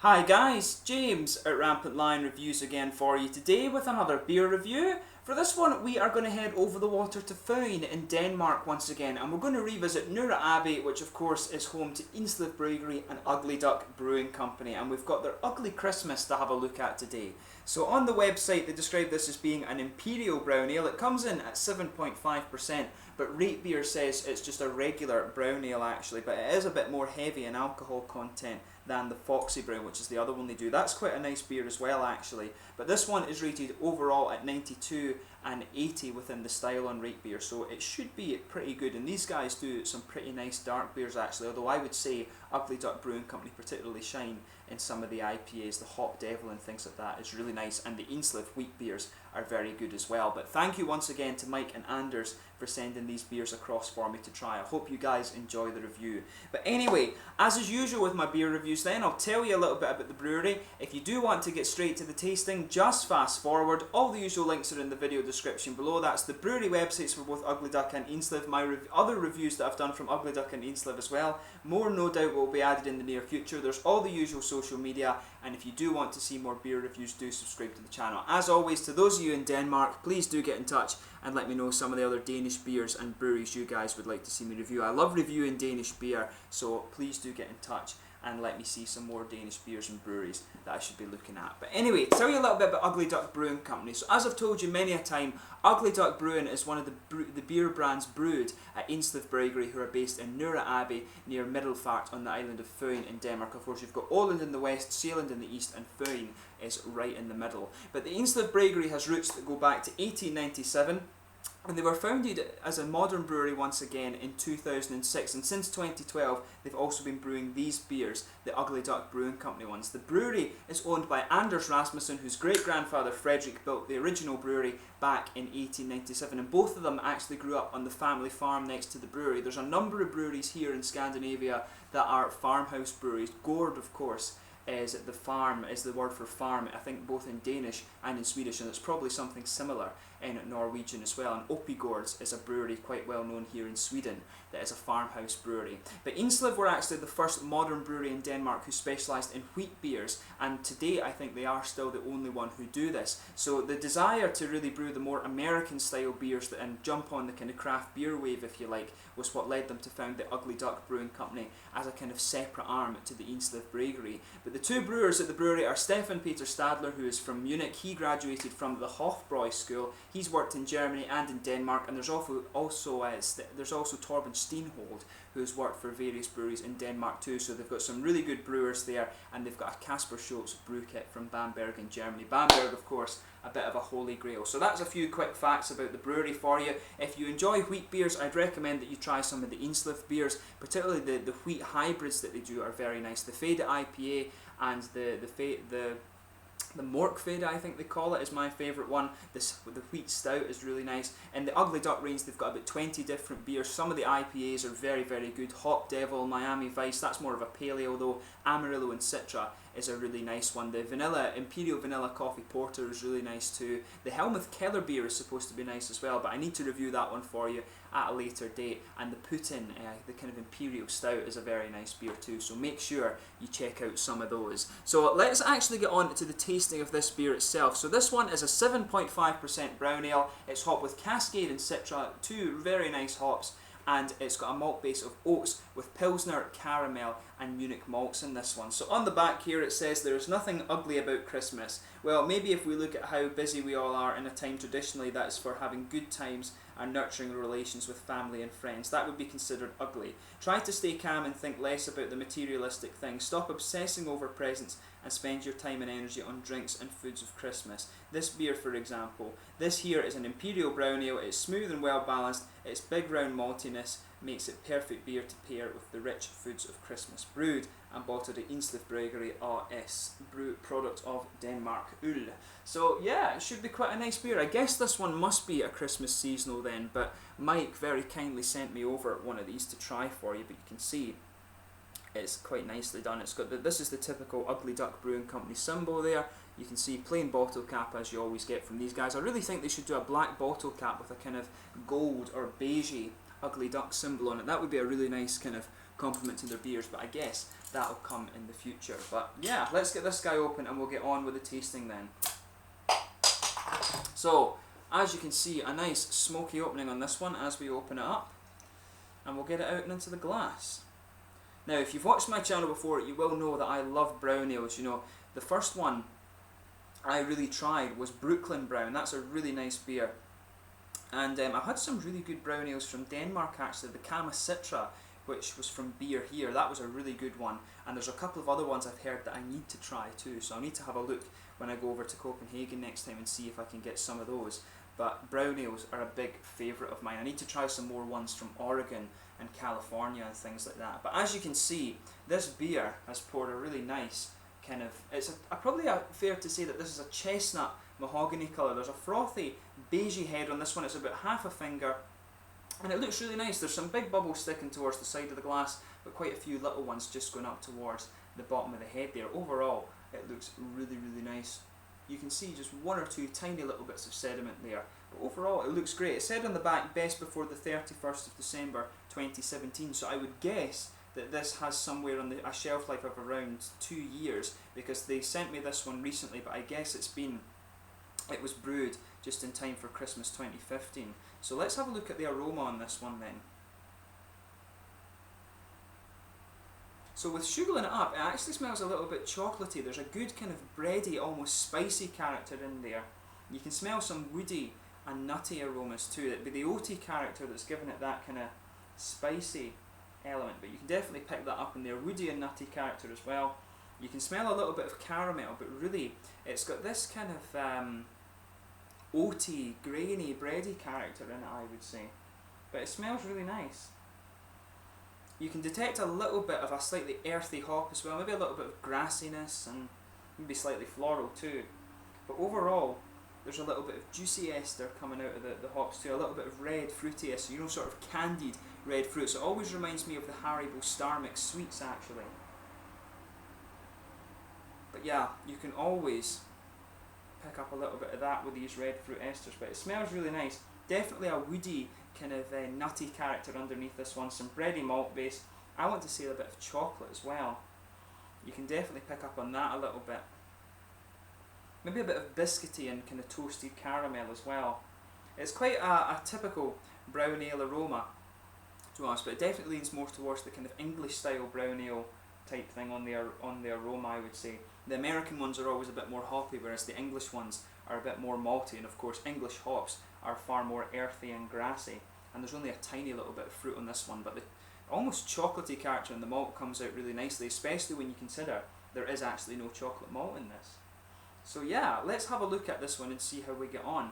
Hi guys, James at RampantLionReviews again for you today with another beer review. For this one we are going to head over the water to Fyn in Denmark once again, and we're going to revisit Nørre Aaby, which of course is home to Indslev Bryggeri and Ugly Duck Brewing Company, and we've got their ugly Christmas to have a look at today. So on the website they describe this as being an imperial brown ale. It comes in at 7.5%, but Rate Beer says it's just a regular brown ale actually, but it is a bit more heavy in alcohol content than the Foxy Brown, which is the other one they do. That's quite a nice beer as well actually, but this one is rated overall at 92 and 80 within the style on Rate Beer, so it should be pretty good. And these guys do some pretty nice dark beers actually, although I would say Ugly Duck Brewing Company particularly shine in some of the IPAs. The Hot Devil and things like that is really nice, and the Indslev wheat beers are very good as well. But thank you once again to Mike and Anders for sending these beers across for me to try. I hope you guys enjoy the review. But anyway, as is usual with my beer reviews then, I'll tell you a little bit about the brewery. If you do want to get straight to the tasting, just fast forward. All the usual links are in the video description below. That's the brewery websites for both Ugly Duck and Indslev, my other reviews that I've done from Ugly Duck and Indslev as well. More no doubt will be added in the near future. There's all the usual social media, and if you do want to see more beer reviews, do subscribe to the channel. As always, to those of you in Denmark, please do get in touch and let me know some of the other Danish beers and breweries you guys would like to see me review. I love reviewing Danish beer, so please do get in touch and let me see some more Danish beers and breweries that I should be looking at. But anyway, tell you a little bit about Ugly Duck Brewing Company. So as I've told you many a time, Ugly Duck Brewing is one of the beer brands brewed at Indslev Bryggeri, who are based in Nørre Aaby near Middelfart on the island of Fyn in Denmark. Of course, you've got Åland in the west, Zealand in the east, and Fyn is right in the middle. But the Indslev Bryggeri has roots that go back to 1897. And they were founded as a modern brewery once again in 2006, and since 2012 they've also been brewing these beers, the Ugly Duck Brewing Company ones. The brewery is owned by Anders Rasmussen, whose great-grandfather Frederick built the original brewery back in 1897, and both of them actually grew up on the family farm next to the brewery. There's a number of breweries here in Scandinavia that are farmhouse breweries. Gård, of course, is the farm, is the word for farm, I think both in Danish and in Swedish, and it's probably something similar in Norwegian as well. And Aaby is a brewery quite well known here in Sweden that is a farmhouse brewery. But Indslev were actually the first modern brewery in Denmark who specialised in wheat beers, and today I think they are still the only one who do this. So the desire to really brew the more American style beers and jump on the kind of craft beer wave, if you like, was what led them to found the Ugly Duck Brewing Company as a kind of separate arm to the Indslev Bryggeri. But the two brewers at the brewery are Stefan Peter Stadler, who is from Munich. He graduated from the Hofbräu School. He's worked in Germany and in Denmark, and there's also Torben Steenhold, who's worked for various breweries in Denmark too. So they've got some really good brewers there, and they've got a Kasper Schultz brew kit from Bamberg in Germany. Bamberg, of course, a bit of a holy grail. So that's a few quick facts about the brewery for you. If you enjoy wheat beers, I'd recommend that you try some of the Indslev beers, particularly the wheat hybrids that they do are very nice. The Fade IPA and the Mork Fade, I think they call it, is my favourite one. The wheat stout is really nice. In the Ugly Duck range, they've got about 20 different beers. Some of the IPAs are very, very good. Hot Devil, Miami Vice, that's more of a pale ale though. Amarillo and Citra is a really nice one. The Imperial Vanilla Coffee Porter is really nice too. The Helmuth Keller beer is supposed to be nice as well, but I need to review that one for you at a later date. And the Putin, the kind of Imperial Stout, is a very nice beer too, so make sure you check out some of those. So let's actually get on to the tasting of this beer itself. So this one is a 7.5% brown ale. It's hopped with Cascade and Citra, two very nice hops, and it's got a malt base of oats with Pilsner, caramel and Munich malts in this one. So on the back here it says there is nothing ugly about Christmas. Well, maybe if we look at how busy we all are in a time traditionally that is for having good times and nurturing relations with family and friends, that would be considered ugly. Try to stay calm and think less about the materialistic things. Stop obsessing over presents and spend your time and energy on drinks and foods of Christmas. This beer, for example, this here is an Imperial Brown Ale. It's smooth and well balanced. Its big round maltiness makes it perfect beer to pair with the rich foods of Christmas. Brewed and bottled at Indslev Bryggeri AS, product of Denmark. So yeah, it should be quite a nice beer. I guess this one must be a Christmas seasonal then, but Mike very kindly sent me over one of these to try for you, but you can see it's quite nicely done. It's got this is the typical Ugly Duck Brewing Company symbol there. You can see plain bottle cap as you always get from these guys. I really think they should do a black bottle cap with a kind of gold or beigey Ugly Duck symbol on it. That would be a really nice kind of compliment to their beers, but I guess that'll come in the future. But yeah, let's get this guy open and we'll get on with the tasting then. So, as you can see, a nice smoky opening on this one as we open it up, and we'll get it out and into the glass. Now, if you've watched my channel before, you will know that I love brown ales. You know, the first one I really tried was Brooklyn Brown. That's a really nice beer. And I've had some really good brown ales from Denmark actually. The Kama Citra, which was from Beer Here, that was a really good one. And there's a couple of other ones I've heard that I need to try too. So I need to have a look when I go over to Copenhagen next time and see if I can get some of those. But brown ales are a big favourite of mine. I need to try some more ones from Oregon and California and things like that. But as you can see, this beer has poured a really nice kind of, it's probably fair to say that this is a chestnut mahogany colour. There's a frothy beigey head on this one. It's about half a finger and it looks really nice. There's some big bubbles sticking towards the side of the glass, but quite a few little ones just going up towards the bottom of the head there. Overall, it looks really, really nice. You can see just one or two tiny little bits of sediment there, but overall it looks great. It said on the back, best before the 31st of December 2017, so I would guess that this has somewhere on a shelf life of around 2 years, because they sent me this one recently, but I guess it was brewed just in time for Christmas 2015. So let's have a look at the aroma on this one then. So with sugaring it up, it actually smells a little bit chocolatey. There's a good kind of bready, almost spicy character in there. You can smell some woody and nutty aromas too. It'd be the oaty character that's giving it that kind of spicy element, but you can definitely pick that up in there. Woody and nutty character as well. You can smell a little bit of caramel, but really it's got this kind of oaty, grainy, bready character in it, I would say. But it smells really nice. You can detect a little bit of a slightly earthy hop as well, maybe a little bit of grassiness and maybe slightly floral too. But overall, there's a little bit of juicy ester coming out of the hops too, a little bit of red fruity ester, you know, sort of candied red fruits. It always reminds me of the Haribo Star Mix sweets actually. But yeah, you can always pick up a little bit of that with these red fruit esters, but it smells really nice. Definitely a woody kind of nutty character underneath this one, some bready malt base. I want to say a bit of chocolate as well. You can definitely pick up on that a little bit. Maybe a bit of biscuity and kind of toasted caramel as well. It's quite a typical brown ale aroma, to be honest, but it definitely leans more towards the kind of English style brown ale type thing on the aroma, I would say. The American ones are always a bit more hoppy, whereas the English ones are a bit more malty, and of course English hops are far more earthy and grassy, and there's only a tiny little bit of fruit on this one, but the almost chocolatey character in the malt comes out really nicely, especially when you consider there is actually no chocolate malt in this. So yeah, let's have a look at this one and see how we get on.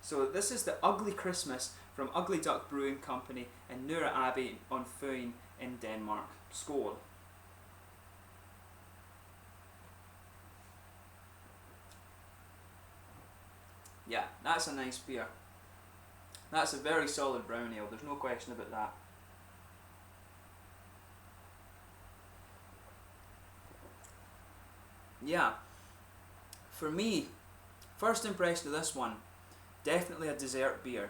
So this is the Ugly Christmas from Ugly Duck Brewing Company in Nørre Aaby on Fyn in Denmark. Skål. Yeah, that's a nice beer. That's a very solid brown ale, there's no question about that. Yeah, for me, first impression of this one, definitely a dessert beer.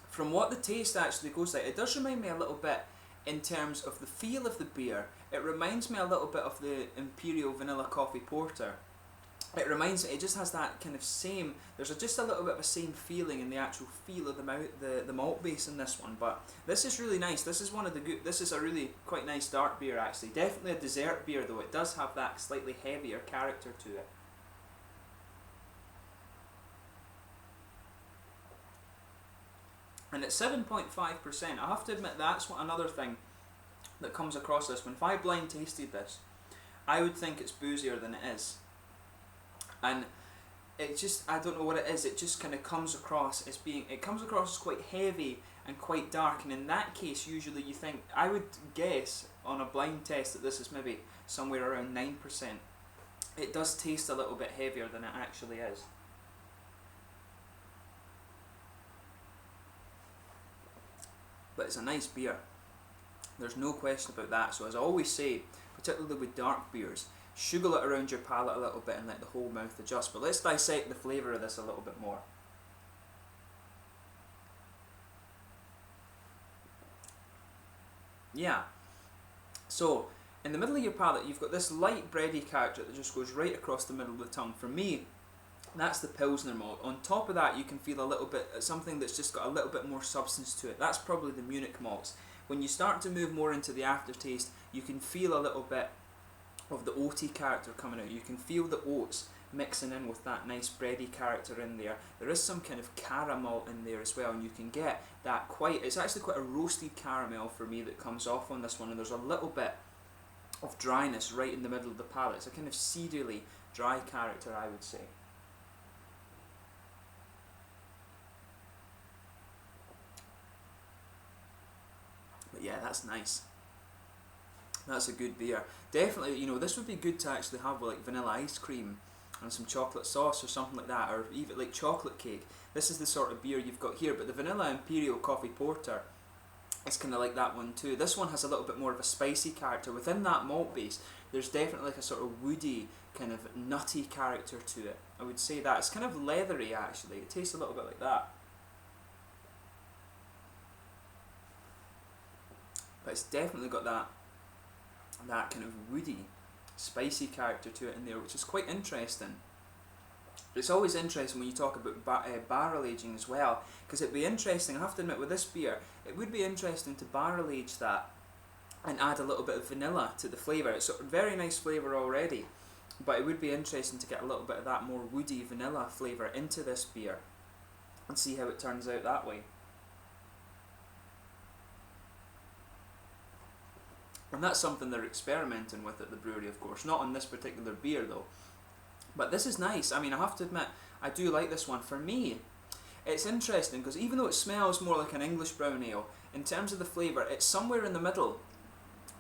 From what the taste actually goes like, it does remind me a little bit in terms of the feel of the beer. It reminds me a little bit of the Imperial Vanilla Coffee Porter. It just has that kind of same, there's just a little bit of a same feeling in the actual feel of the malt base in this one, but this is really nice. This is one of the good, this is a really quite nice dark beer actually. Definitely a dessert beer though, it does have that slightly heavier character to it. And it's 7.5%. I have to admit that's another thing that comes across this one. If I blind tasted this, I would think it's boozier than it is. And it just, I don't know what it is, it just kind of comes across as being, it comes across as quite heavy and quite dark, and in that case usually you think, I would guess on a blind test that this is maybe somewhere around 9%. It does taste a little bit heavier than it actually is. But it's a nice beer, there's no question about that. So as I always say, particularly with dark beers, sugar it around your palate a little bit and let the whole mouth adjust. But let's dissect the flavour of this a little bit more. Yeah, So, in the middle of your palate, you've got this light bready character that just goes right across the middle of the tongue. For me, that's the Pilsner malt. On top of that, you can feel a little bit, something that's just got a little bit more substance to it. That's probably the Munich malts. When you start to move more into the aftertaste, you can feel a little bit of the oaty character coming out. You can feel the oats mixing in with that nice bready character in there. There is some kind of caramel in there as well, and you can get that it's actually quite a roasted caramel for me that comes off on this one, and there's a little bit of dryness right in the middle of the palate. It's a kind of cereally dry character, I would say. But yeah, that's nice. That's a good beer. Definitely, you know, this would be good to actually have with like vanilla ice cream and some chocolate sauce or something like that, or even like chocolate cake. This is the sort of beer you've got here, but the Vanilla Imperial Coffee Porter is kind of like that one too. This one has a little bit more of a spicy character. Within that malt base, there's definitely like a sort of woody, kind of nutty character to it. I would say that. It's kind of leathery actually. It tastes a little bit like that. But it's definitely got that kind of woody, spicy character to it in there, which is quite interesting. But it's always interesting when you talk about barrel aging as well, because it'd be interesting, I have to admit, with this beer, it would be interesting to barrel age that and add a little bit of vanilla to the flavour. It's a very nice flavour already, but it would be interesting to get a little bit of that more woody vanilla flavour into this beer and see how it turns out that way. And that's something they're experimenting with at the brewery, of course. Not on this particular beer though. But this is nice. I mean, I have to admit, I do like this one. For me, it's interesting because even though it smells more like an English brown ale, in terms of the flavour, it's somewhere in the middle.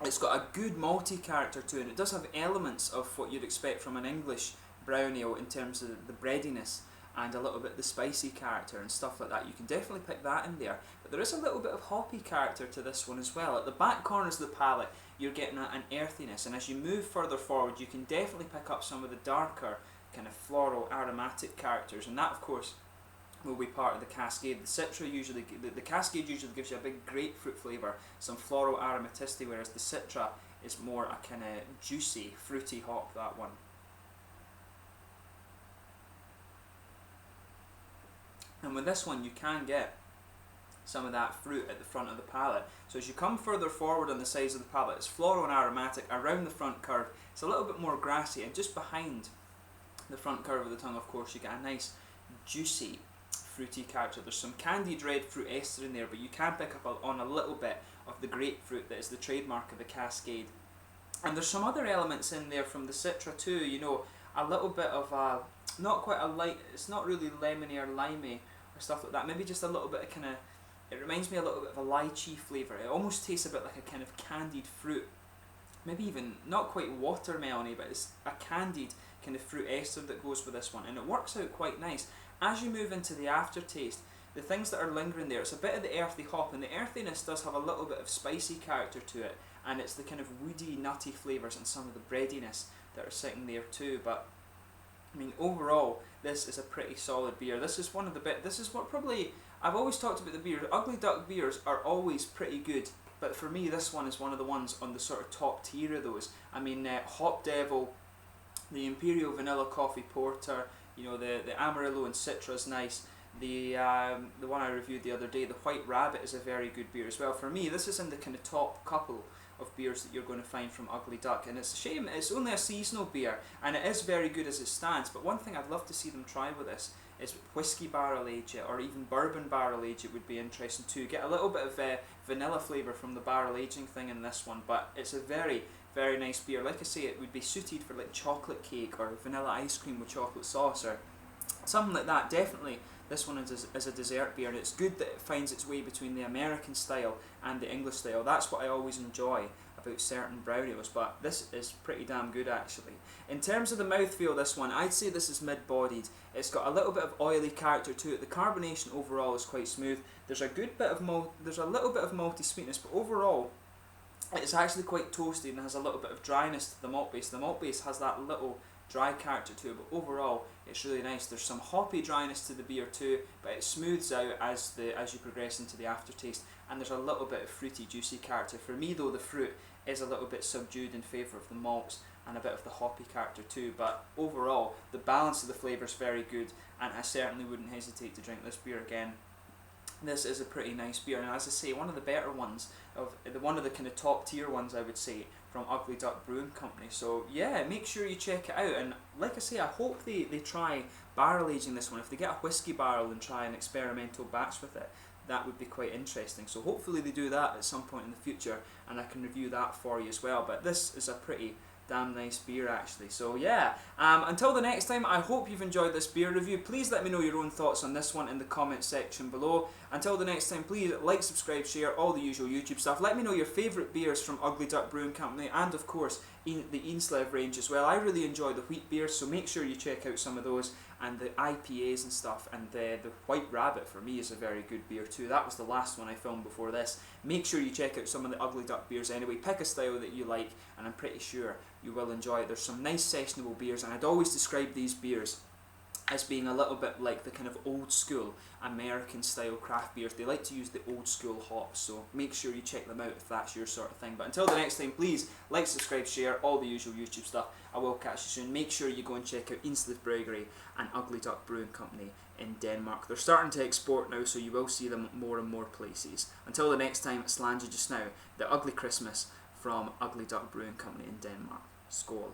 It's got a good malty character to it, and it does have elements of what you'd expect from an English brown ale in terms of the breadiness and a little bit the spicy character and stuff like that. You can definitely pick that in there. But there is a little bit of hoppy character to this one as well. At the back corners of the palate, you're getting an earthiness, and as you move further forward, you can definitely pick up some of the darker kind of floral aromatic characters, and that of course will be part of the Cascade. The Citra usually, the Cascade usually gives you a big grapefruit flavour, some floral aromaticity, whereas the Citra is more a kind of juicy, fruity hop, that one. And with this one you can get some of that fruit at the front of the palate. So as you come further forward on the sides of the palate, it's floral and aromatic. Around the front curve, it's a little bit more grassy, and just behind the front curve of the tongue, of course, you get a nice juicy fruity character. There's some candied red fruit ester in there, but you can pick up on a little bit of the grapefruit that is the trademark of the Cascade. And there's some other elements in there from the Citra too, you know, a little bit of a, not quite a light, it's not really lemony or limey or stuff like that, maybe just a little bit of kind of, it reminds me a little bit of a lychee flavour. It almost tastes a bit like a kind of candied fruit, maybe even not quite watermelony, but it's a candied kind of fruit ester that goes with this one, and it works out quite nice. As you move into the aftertaste, the things that are lingering there, it's a bit of the earthy hop, and the earthiness does have a little bit of spicy character to it, and it's the kind of woody, nutty flavours and some of the breadiness that are sitting there too. But I mean, overall, this is a pretty solid beer. This is one of the this is what probably, I've always talked about the beers. Ugly Duck beers are always pretty good, but for me, this one is one of the ones on the sort of top tier of those. I mean, Hop Devil, the Imperial Vanilla Coffee Porter, you know, the Amarillo and Citra is nice. The one I reviewed the other day, the White Rabbit, is a very good beer as well. For me, this is in the kind of top couple of beers that you're going to find from Ugly Duck, and it's a shame it's only a seasonal beer, and it is very good as it stands. But one thing I'd love to see them try with this is whiskey barrel age it, or even bourbon barrel age it would be interesting too. Get a little bit of vanilla flavour from the barrel aging thing in this one, but it's a very, very nice beer. Like I say, it would be suited for like chocolate cake or vanilla ice cream with chocolate sauce or something like that. Definitely this one is a dessert beer, and it's good that it finds its way between the American style and the English style. That's what I always enjoy about certain brown ales, but this is pretty damn good actually. In terms of the mouthfeel, this one, I'd say this is mid-bodied. It's got a little bit of oily character to it. The carbonation overall is quite smooth. There's a good bit of there's a little bit of malty sweetness, but overall it's actually quite toasty and has a little bit of dryness to the malt base. The malt base has that little dry character to it, but overall it's really nice. There's some hoppy dryness to the beer too, but it smooths out as you progress into the aftertaste, and there's a little bit of fruity, juicy character. For me though, the fruit is a little bit subdued in favour of the malts and a bit of the hoppy character too, but overall the balance of the flavour is very good, and I certainly wouldn't hesitate to drink this beer again. This is a pretty nice beer, and as I say, one of the better ones, one of the kind of top tier ones, I would say, from Ugly Duck Brewing Company. So yeah, make sure you check it out, and like I say, I hope they try barrel aging this one. If they get a whiskey barrel and try an experimental batch with it, that would be quite interesting. So hopefully they do that at some point in the future, and I can review that for you as well. But this is a pretty damn nice beer actually. So yeah, until the next time, I hope you've enjoyed this beer review. Please let me know your own thoughts on this one in the comment section below. Until the next time, please like, subscribe, share, all the usual YouTube stuff. Let me know your favourite beers from Ugly Duck Brewing Company, and of course the Indslev range as well. I really enjoy the wheat beers, so make sure you check out some of those, and the IPAs and stuff, and the White Rabbit for me is a very good beer too. That was the last one I filmed before this. Make sure you check out some of the Ugly Duck beers anyway. Pick a style that you like, and I'm pretty sure you will enjoy it. There's some nice sessionable beers, and I'd always describe these beers as being a little bit like the kind of old school American style craft beers. They like to use the old school hops, so make sure you check them out if that's your sort of thing. But until the next time, please like, subscribe, share, all the usual YouTube stuff. I will catch you soon. Make sure you go and check out Indslev Bryggeri and Ugly Duck Brewing Company in Denmark. They're starting to export now, so you will see them more and more places. Until the next time, Slange just now, the Ugly Christmas from Ugly Duck Brewing Company in Denmark. Skål.